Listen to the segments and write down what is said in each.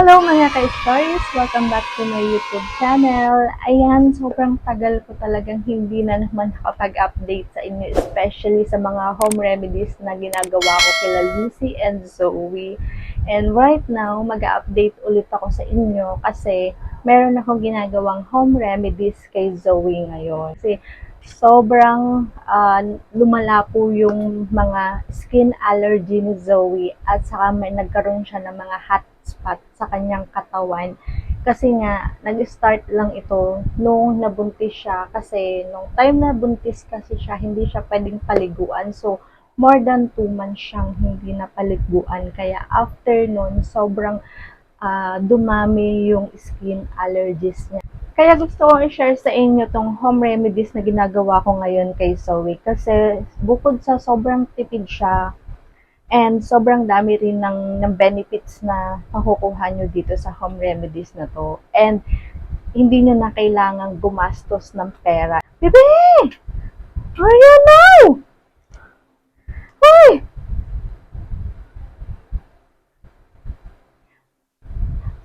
Hello mga ka-stories! Welcome back to my YouTube channel. Ayan, sobrang tagal ko talagang hindi na naman nakapag-update sa inyo, especially sa mga home remedies na ginagawa ko kila Lucy and Zoe. And right now, mag-update ulit ako sa inyo kasi meron akong ginagawang home remedies kay Zoe ngayon. Kasi sobrang lumala po yung mga skin allergy ni Zoe at saka may nagkaroon siya ng mga hot spot sa kanyang katawan. Kasi nga, nag-start lang ito nung nabuntis siya. Kasi nung time na buntis kasi siya, hindi siya pwedeng paliguan. So, more than 2 months siyang hindi na paliguan. Kaya after nun, sobrang dumami yung skin allergies niya. Kaya gusto kong i-share sa inyo tong home remedies na ginagawa ko ngayon kay Zoe. Kasi bukod sa sobrang tipid siya, and sobrang dami rin ng benefits na makukuha nyo dito sa home remedies na to. And hindi nyo na kailangang gumastos ng pera. Bebe! Ayan na! Hoy!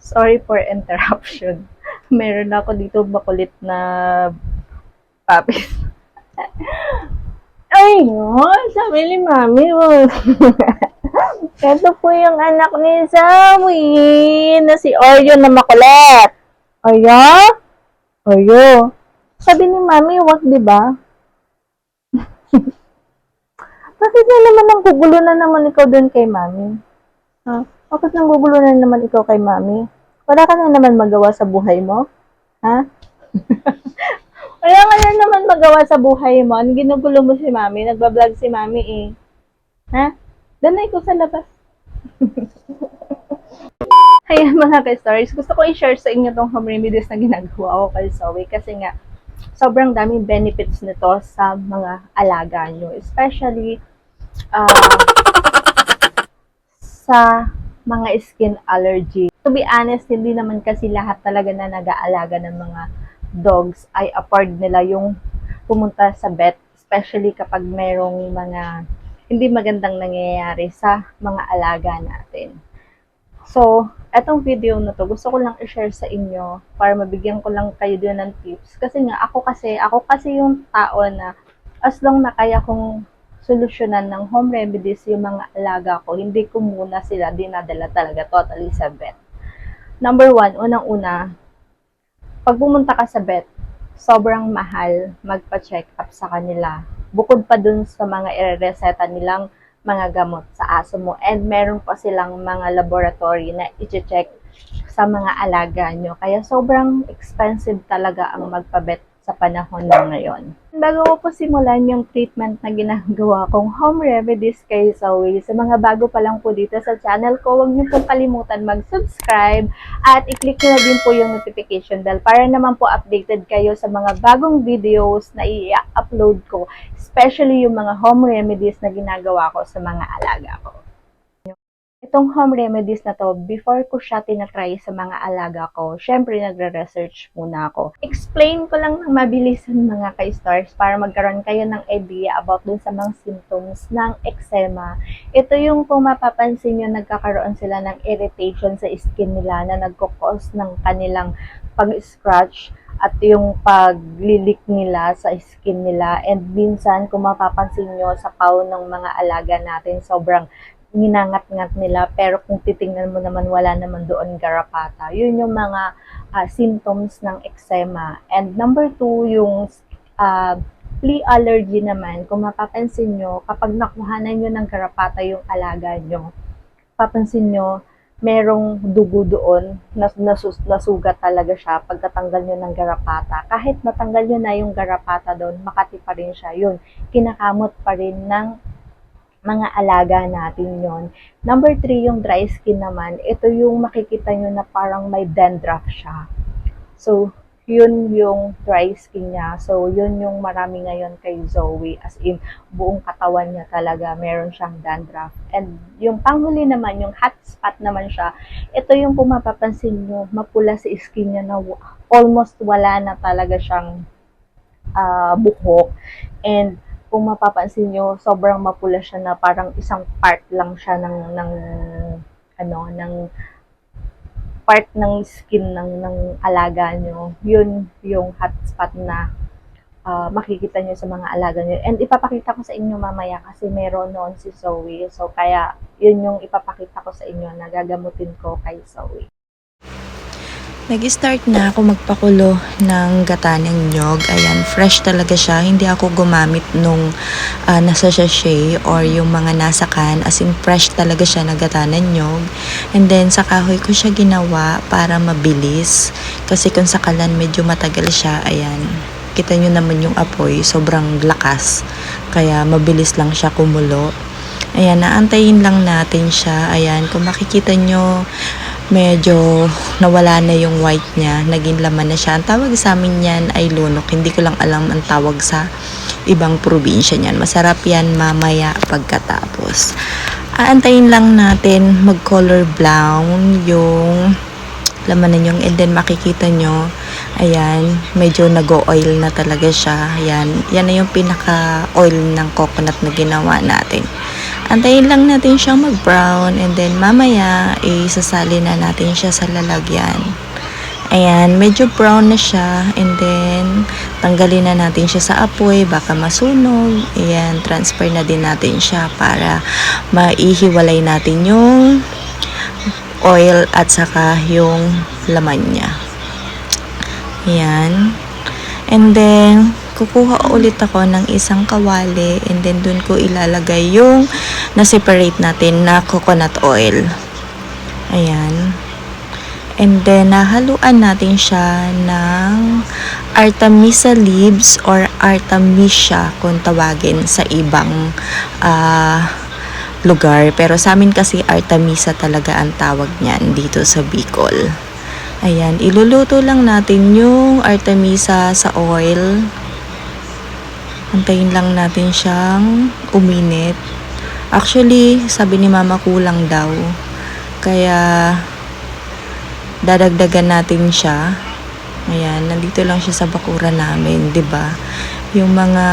Sorry for interruption. Meron ako dito makulit na puppies. Ay, sabi ni Mami, ito po yung anak ni Zoe na si Oreo na makulit. Oreo? Oreo. Sabi ni Mami, wag, di ba? Bakit na naman ang gugulo na naman ikaw doon kay Mami? Ha? Bakit nang gugulo na naman ikaw kay Mami? Wala ka na naman magawa sa buhay mo? Ha? Wala ka na naman magawa sa buhay mo. Ang ginugulo mo si Mami, nagbablog si Mami eh. Ha? Doon na ikaw sa labas. Ayan mga ka-stories, gusto ko i-share sa inyo tong home remedies na ginagawa ko kay Zoe kasi nga sobrang daming benefits nito sa mga alaga nyo. Especially sa mga skin allergy. To be honest, hindi naman kasi lahat talaga na nag-aalaga ng mga dogs ay afford nila yung pumunta sa vet, especially kapag merong mga hindi magandang nangyayari sa mga alaga natin. So, etong video na to, gusto ko lang i-share sa inyo para mabigyan ko lang kayo din ng tips. Kasi nga, ako kasi yung tao na as long na kaya kong solusyonan ng home remedies yung mga alaga ko, hindi ko muna sila dinadala talaga totally sa vet. Number 1, unang-una, pag pumunta ka sa vet, sobrang mahal magpa-check up sa kanila. Bukod pa dun sa mga irereseta nilang mga gamot sa aso mo. And meron pa silang mga laboratory na i-check sa mga alaga nyo. Kaya sobrang expensive talaga ang magpa-vet sa panahon na ngayon. Bago ko po simulan yung treatment na ginagawa kong home remedies kay Zoe, sa mga bago pa lang po dito sa channel ko, huwag niyo pong kalimutan mag-subscribe at i-click nyo na din po yung notification bell para naman po updated kayo sa mga bagong videos na i-upload ko, especially yung mga home remedies na ginagawa ko sa mga alaga ko. Itong home remedies na to, before ko siya tinatry sa mga alaga ko, syempre nagre-research muna ako. Explain ko lang ng mabilisan mga ka-stars para magkaroon kayo ng idea about dun sa mga symptoms ng eczema. Ito yung kung mapapansin nyo, nagkakaroon sila ng irritation sa skin nila na nagkukos ng kanilang pag-scratch at yung paglilik nila sa skin nila. And minsan, kung mapapansin nyo sa paw ng mga alaga natin, sobrang ginangat-ngat nila, pero kung titingnan mo naman wala naman doon garapata. Yun yung mga symptoms ng eczema. And number 2, yung flea allergy naman. Kung mapapansin nyo, kapag nakuhanan nyo ng garapata yung alaga nyo, papansin nyo, merong dugo doon, nasugat talaga siya pagkatanggal nyo ng garapata. Kahit matanggal nyo na yung garapata doon, makati pa rin siya. Yun, kinakamot pa rin ng mga alaga natin yon. Number 3, yung dry skin naman. Ito yung makikita nyo na parang may dandruff siya. So, yun yung dry skin niya. So, yun yung marami ngayon kay Zoe. As in, buong katawan niya talaga, meron siyang dandruff. And yung panghuli naman, yung hot spot naman siya, ito yung kung mapapansin nyo, mapula sa skin niya na almost wala na talaga siyang buhok. And kung mapapansin nyo, sobrang mapula siya na parang isang part lang siya ng part ng skin ng alaga nyo, yun yung hotspot na makikita nyo sa mga alaga nyo. And ipapakita ko sa inyo mamaya kasi meron noon si Zoe. So, kaya yun yung ipapakita ko sa inyo na gagamutin ko kay Zoe. Nag-start na ako magpakulo ng gata ng nyog. Ayan, fresh talaga siya. Hindi ako gumamit nung nasa sachet or yung mga nasa can. As in, fresh talaga siya na gata ng nyog. And then, sa kahoy ko siya ginawa para mabilis. Kasi kung sa kalan, medyo matagal siya. Ayan, kita nyo naman yung apoy. Sobrang lakas. Kaya, mabilis lang siya kumulo. Ayan, naantayin lang natin siya. Ayan, kung makikita nyo, medyo nawala na yung white niya, naging laman na siya. Ang tawag sa amin yan ay lunok. Hindi ko lang alam ang tawag sa ibang probinsya niyan. Masarap yan mamaya pagkatapos. Aantayin lang natin mag-color brown yung laman na yung, and then makikita nyo, ayan, medyo nag-oil na talaga siya. Ayan, yan na yung pinaka-oil ng coconut na ginawa natin. Antayin lang natin siyang mag-brown, and then mamaya isasali na natin siya sa lalagyan. Ayan, medyo brown na siya, and then tanggalin na natin siya sa apoy, baka masunog. Ayan, transfer na din natin siya para maihiwalay natin yung oil at saka yung laman niya. Ayan, and then kukuha ulit ako ng isang kawali, and then dun ko ilalagay yung na-separate natin na coconut oil. Ayan. And then, nahaluan natin siya ng Artemisia leaves or Artemisia kung tawagin sa ibang lugar. Pero sa amin kasi Artemisia talaga ang tawag niyan dito sa Bicol. Ayan, iluluto lang natin yung Artemisia sa oil. Antayin lang natin siyang uminit. Actually, sabi ni mama kulang daw. Kaya, dadagdagan natin siya. Ayan, nandito lang siya sa bakuran namin, 'di ba? Yung mga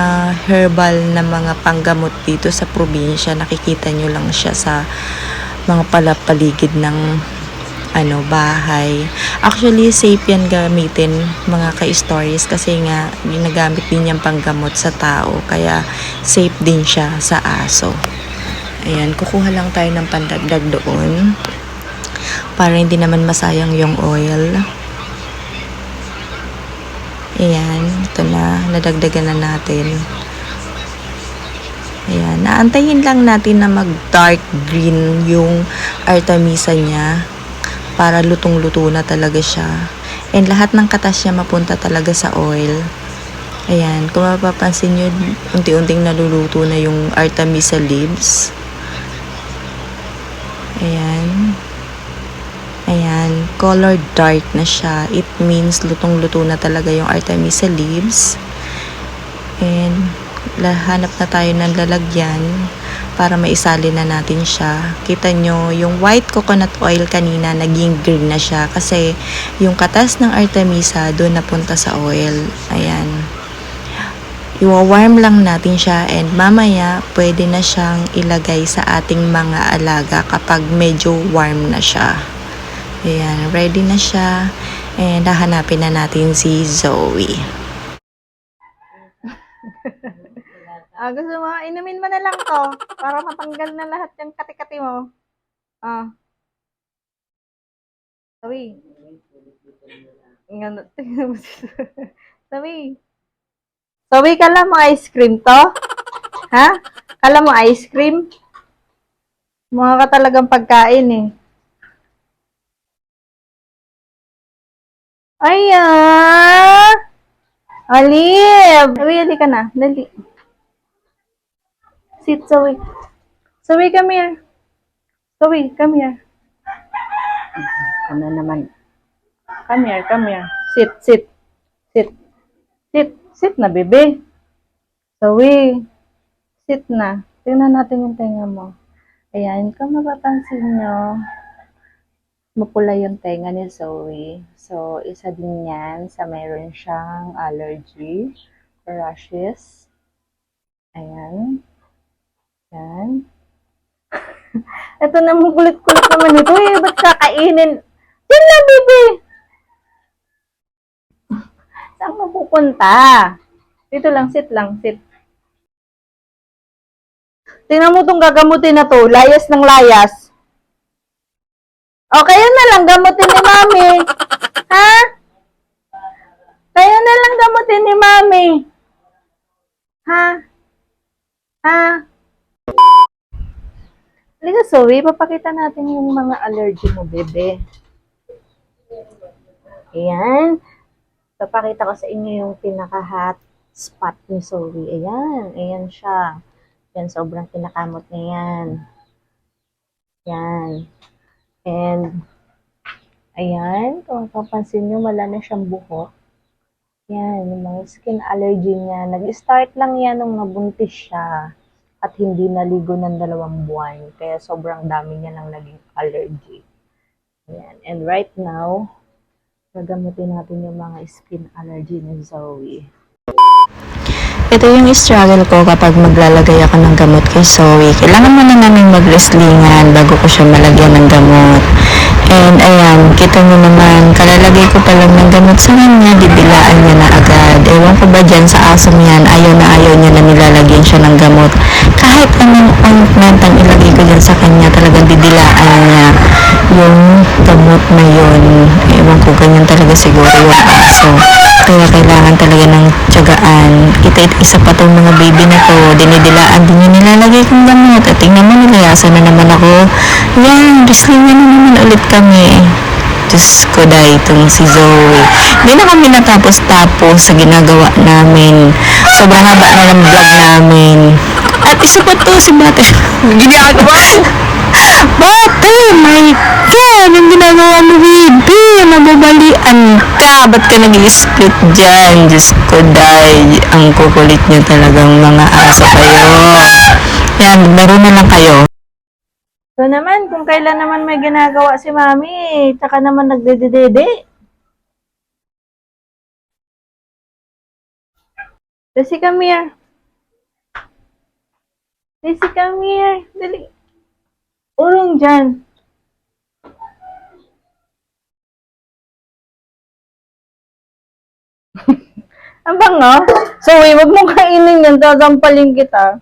herbal na mga panggamot dito sa probinsya, nakikita nyo lang siya sa mga paligid ng bahay. Actually, safe yan gamitin mga ka-stories kasi nga ginagamit din yung panggamot sa tao, kaya safe din siya sa aso. Ayan, kukuha lang tayo ng pandagdag doon para hindi naman masayang yung oil. Ayan, ito na, nadagdagan na natin. Ayan, naantayin lang natin na mag dark green yung Artemisia niya para lutong-luto na talaga siya. And lahat ng katas niya mapunta talaga sa oil. Ayan, kung mapapansin nyo, unti-unting naluluto na yung Artemisia leaves. Ayan. Ayan, color dark na siya. It means lutong-luto na talaga yung Artemisia leaves. And hanap na tayo ng lalagyan para maisali na natin siya. Kita nyo, yung white coconut oil kanina, naging green na siya kasi yung katas ng Artemisia doon napunta sa oil. Ayan. Iwa-warm lang natin siya, and mamaya pwede na siyang ilagay sa ating mga alaga kapag medyo warm na siya. Ayan, ready na siya, and hahanapin na natin si Zoe. Gusto mo, inumin mo na lang to para matanggal na lahat yung kati-kati mo. Sabi. Tingnan mo si Sabi. Sabi, kala mo ice cream to? Ha? Kala mo ice cream? Mukha ka talagang pagkain eh. Ayan! Olive! Sabi, halika na. Dali. Sit, Zoe. Zoe, come here. Zoe, come here. Ano naman? Come here, come here. Sit, sit. Sit. Sit. Sit na, bebe. Zoe. Sit na. Tingnan natin yung tenga mo. Ayan, kung mapapansin nyo, mapula yung tenga ni Zoe. So, isa din yan sa mayroon siyang allergy or rashes. Ayan. Ayan. Ito naman, kulit-kulit naman ito eh. Ba't kakainin? Yan lang, baby! Saan ka pupunta? Dito lang, sit lang, sit. Tingnan mo tong gagamutin na to, layas ng layas. O, kaya na lang gamutin ni Mami. Ha? Kaya na lang gamutin ni Mami. Ha? Ha? Halika, Zoe, papakita natin yung mga allergy mo, bebe. Ayan. Papakita ko sa inyo yung pinaka-hot spot ni Zoe. Ayan. Ayan siya. Yan, sobrang kinakamot niya yan. Yan. And, ayan. Kung papansin nyo, wala na siyang buhok. Yan, yung mga skin allergy niya. Nag-start lang yan nung nabuntis siya at hindi naligo ng 2 buwan. Kaya sobrang dami niya nang naging allergy. Yan. And right now, gagamutin natin yung mga skin allergy ni Zoe. Ito yung struggle ko kapag maglalagay ako ng gamot kay Zoe. Kailangan muna namin mag-wrestlingan bago ko siya malagyan ng gamot. And ayan, kita nyo naman, kalalagay ko pa lang ng gamot sa kanya, didilaan niya na agad. Ewan ko ba dyan sa asong yan, ayaw niya na nilalagyan siya ng gamot. Kahit anong ointment ang ilagay ko dyan sa kanya, talagang didilaan niya yung gamot na yun. Ewan ko, ganyan talaga siguro yung aso. Kaya kailangan talaga ng tiyagaan. Isa pa tong mga baby na to, dinidilaan din yung nilalagay kong gamot. At tingnan mo, nilayasan na naman ako. Yan, wrestlingan na naman ulit kami. Diyos ko dahil itong si Zoe. Hindi na kami natapos-tapos sa ginagawa namin. Sobrang haba na ng vlog namin. At isa pa to, si Bate. Ginagawa? Bate, my God! Ang ginagawa mo, baby! Nababalian ka! Ba't ka nag-i-split dyan? Diyos ko dahil ang kukulit nyo talagang mga aso kayo. Yan, meron na lang kayo. So naman, kung kailan naman may ginagawa si Mami, tsaka naman nagdedede. Desi, come here. Desi, come here. Dali. Urong dyan. Ang bango? So, wag mong kainin yan. Tatampalin kita.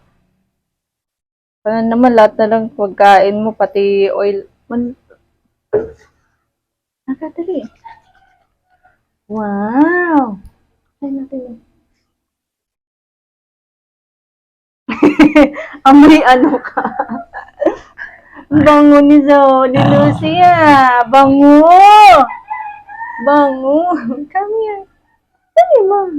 Ano naman, lahat na lang pagkain mo, pati oil. Nakadali. Wow! Ay, natin. Amoy ano ka? Bango ni Zoe, ni Lucia. Bango! Bango! Come here. Dali, Mom.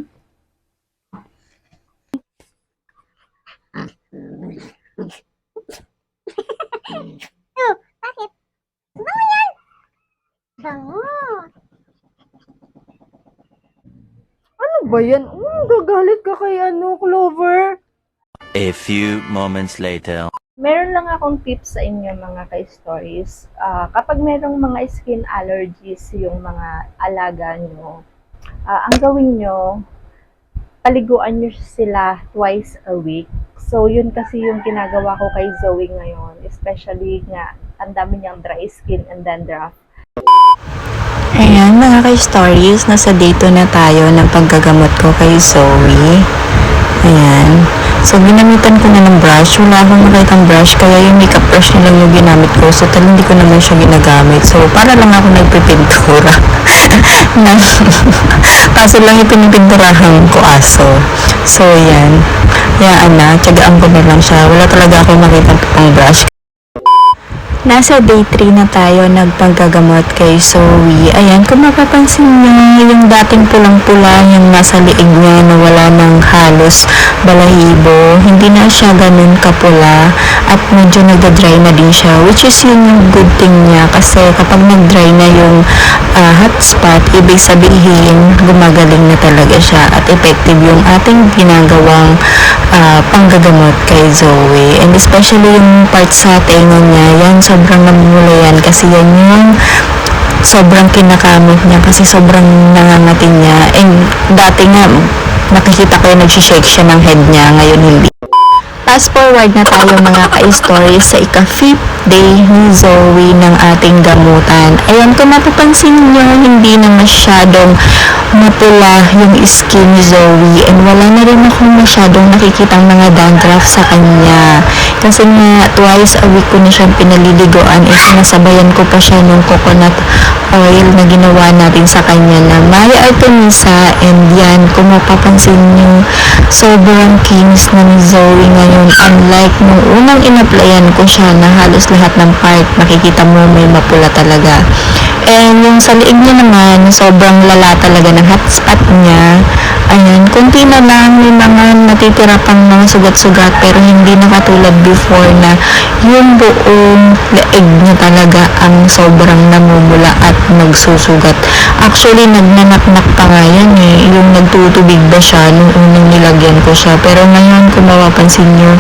Bakit? Bango yan! Bango! Ano ba yan? Gagalit ka kay Clover. A few moments later. Meron lang akong tips sa inyo mga ka-stories. Kapag merong mga skin allergies yung mga alaga nyo, ang gawin nyo, paliguan nyo sila twice a week. So, yun kasi yung ginagawa ko kay Zoe ngayon. Especially nga, ang dami niyang dry skin and dandruff. Ayan, mga ka-stories, nasa day 2 na tayo ng paggagamot ko kay Zoe. Ayan. So, ginamitan ko na ng brush. Wala akong nakitang brush, kaya yung makeup brush na lang yung ginamit ko. So, hindi ko naman siya ginagamit. So, para lang ako nagpipintura. Kaso lang yung pinipinturahan ko aso. So, yan. Yan na. Tiyagaan ko na lang siya. Wala talaga akong nakitang pang brush. Nasa day 3 na tayo nagpaggagamot kay Zoe. Ayan, kung mapapansin niyo, yung dating pulang-pula, yung nasa liig niya na wala ng halos balahibo, hindi na siya ganun kapula at medyo nagda-dry na din siya, which is yun yung good thing niya kasi kapag nag-dry na yung hot spot, ibig sabihin gumagaling na talaga siya at effective yung ating ginagawang panggagamot kay Zoe. And especially yung part sa tenga niya, yan sobrang namumula yan kasi yan yung sobrang kinakamot niya kasi sobrang nangangatin niya. And dati nga nakikita ko yung nagsishake siya ng head niya, ngayon hindi. Fast forward na tayo mga ka-stories sa ika-5th day ni Zoe ng ating gamutan. Ayan, kung mapapansin nyo, hindi na masyadong mapula yung skin ni Zoe and wala na rin ako masyadong nakikitang mga dandruff sa kanya. Kasi nga, twice a week ko na siyang pinaliliguan and sinasabayan ko pa siya ng coconut oil na ginawa natin sa kanya na may Artemisa, and yan, kung mapapansin nyo, sobrang kinis na ni Zoe ngayon, unlike nung unang in-applyan ko siya na halos lahat ng part makikita mo may mapula talaga. And yung sa liig niya naman, sobrang lala talaga ng hot spot niya. Ayan, kunti na lang, may mga natitira pang mga sugat-sugat pero hindi na katulad before na yung buong leeg niya talaga ang sobrang namumula at nagsusugat. Actually, nagnanaknak pa nga yan eh, yung nagtutubig ba siya nung unang nilagyan ko siya. Pero ngayon, kung mapapansin nyo,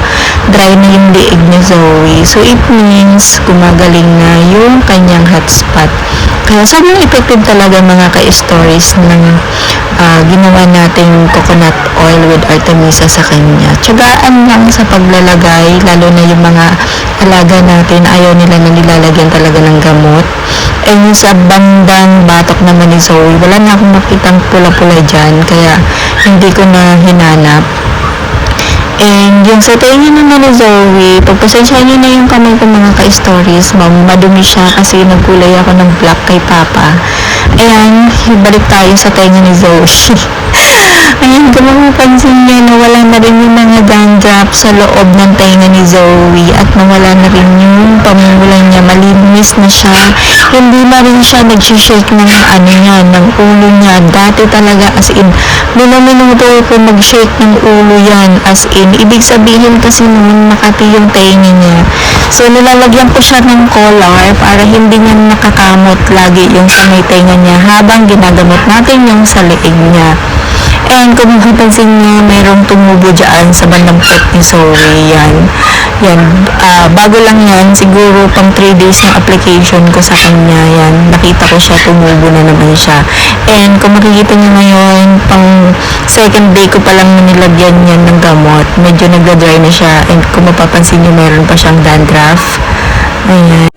dry na yung leeg ni Zoe. So, it means gumagaling na yung kanyang hotspot. Kaya sobrang effective talaga mga ka-stories ng ginawa nating coconut oil with Artemisa sa kanya. Tiyagaan lang sa paglalagay, lalo na yung mga alaga natin, ayaw nila na nilalagyan talaga ng gamot. And yung sa bandang batok naman ni Zoe, wala na akong makitang pula-pula dyan, kaya hindi ko na hinanap. And yung sa tayo naman ni Zoe, pagpasensya niyo na yung kamay ko mga ka-stories, madumi siya kasi nagkulay ako ng black kay Papa. Ayan, balik tayo sa tenga ni Zoe. Ayan, kung mapapansin niyo na wala na rin yung mga dandruff sa loob ng tenga ni Zoe at nawala na rin yung pamumula niya, malinis na siya. Hindi na rin siya nag-shake ng ng ulo niya. Dati talaga as in, minuto ko mag-shake ng ulo yan as in. Ibig sabihin kasi naman makati yung tenga niya. So, nilalagyan ko siya ng collar para hindi niya nakakamot lagi yung sa may tenga niya habang ginagamot natin yung sa leeg niya. And kung mapapansin niyo, mayroong tumubo dyan sa bandang pet ni Zoe. Yan. Bago lang yan, siguro pang 3 days ng application ko sa kanya. Yan. Nakita ko siya, tumubo na naman siya. And kung makikita niyo ngayon, pang 2nd day ko pa lang nilagyan yan ng gamot. Medyo nagda-dry na siya. And kung mapapansin niyo, mayroon pa siyang dandruff. Ayan.